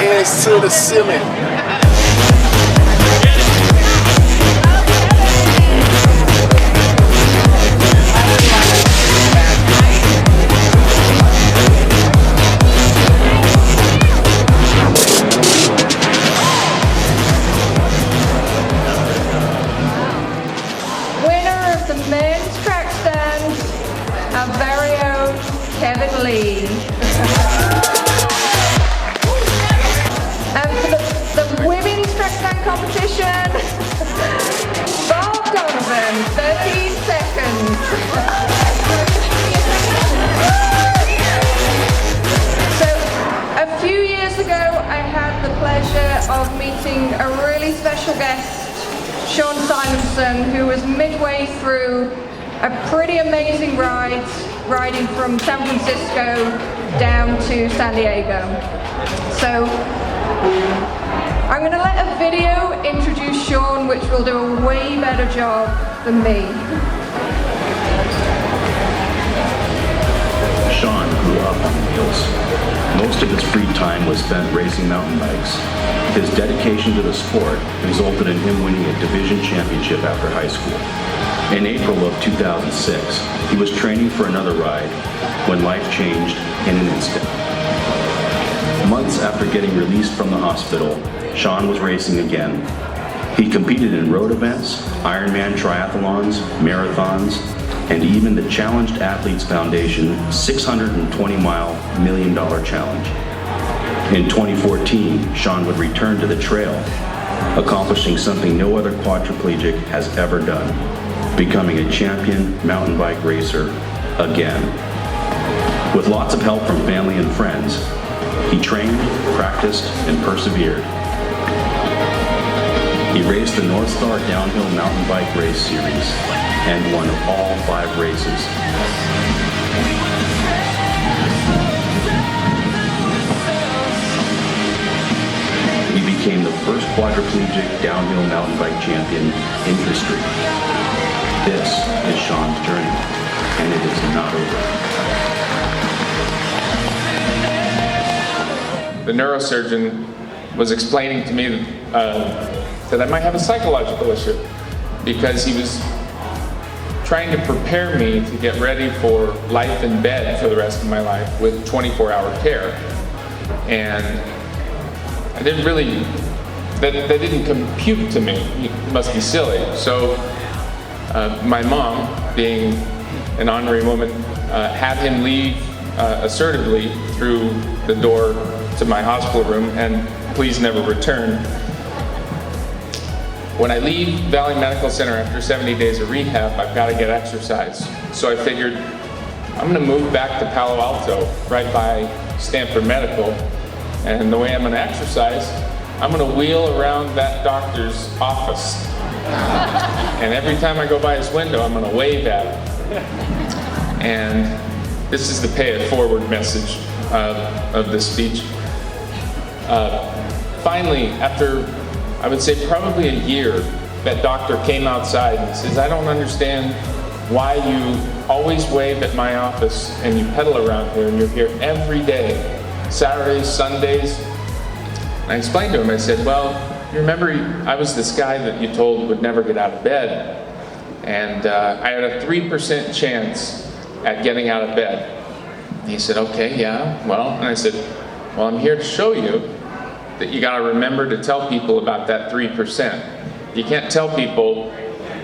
Hands to the ceiling. Winner of the men's track stand, our very own Kevin Lee. And for the women's track stand competition, Bob Donovan, 13 seconds. So a few years ago, I had the pleasure of meeting a really special guest, Sean Simonson, who was midway through a pretty amazing ride, riding from San Francisco down to San Diego. So I'm going to let a video introduce Sean, which will do a way better job than me. Sean grew up on wheels. Most of his free time was spent racing mountain bikes. His dedication to the sport resulted in him winning a division championship after high school. In April of 2006, he was training for another ride when life changed in an instant. Months after getting released from the hospital, Sean was racing again. He competed in road events, Ironman triathlons, marathons, and even the Challenged Athletes Foundation $620 million challenge. In 2014, Sean would return to the trail, accomplishing something no other quadriplegic has ever done, becoming a champion mountain bike racer again. With lots of help from family and friends, he trained, practiced, and persevered. He raced the North Star Downhill Mountain Bike Race Series and won all 5 races. He became the first quadriplegic downhill mountain bike champion in history. This is Sean's journey, and it is not over. The neurosurgeon was explaining to me that I might have a psychological issue because he was trying to prepare me to get ready for life in bed for the rest of my life with 24-hour care. And I didn't really, that didn't compute to me. It must be silly. So my mom, being an honorary woman, had him leave assertively through the door to my hospital room and please never return. When I leave Valley Medical Center after 70 days of rehab, I've got to get exercise. So I figured I'm going to move back to Palo Alto, right by Stanford Medical, and the way I'm going to exercise, I'm going to wheel around that doctor's office. And every time I go by his window, I'm going to wave at him. And this is the pay it forward message of this speech. Finally, after I would say probably a year, that doctor came outside and says, I don't understand why you always wave at my office and you pedal around here and you're here every day, Saturdays, Sundays. And I explained to him, I said, well, you remember I was this guy that you told would never get out of bed. And I had a 3% chance at getting out of bed. And he said, okay, yeah, well, and I said, well, I'm here to show you that you got to remember to tell people about that 3%. You can't tell people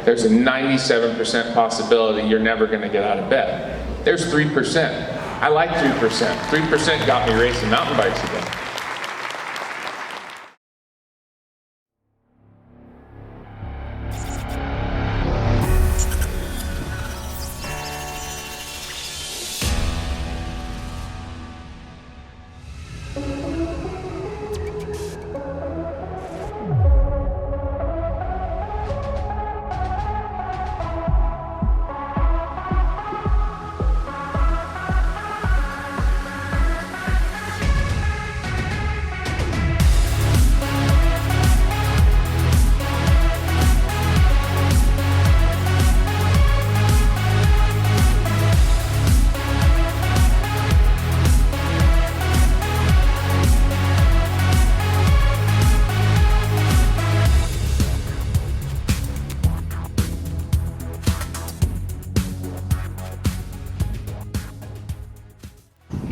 there's a 97% possibility you're never going to get out of bed. There's 3%. I like 3%. 3% got me racing mountain bikes again.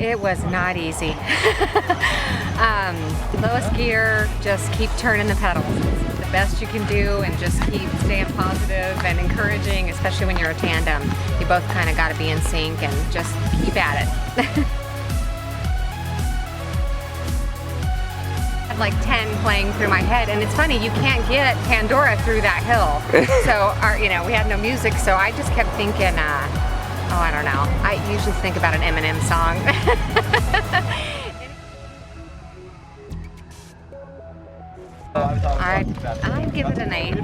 It was not easy. Lowest gear, just keep turning the pedals. It's the best you can do, and just keep staying positive and encouraging, especially when you're a tandem. You both kind of got to be in sync and just keep at it. I had like 10 playing through my head, and it's funny, you can't get Pandora through that hill. So we had no music, so I just kept thinking, oh, I don't know. I usually think about an Eminem song. I'd give it an 8.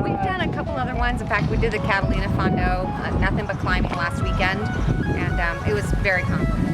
We've done a couple other ones. In fact, we did the Catalina Fondo, nothing but climbing last weekend, and it was very comfortable.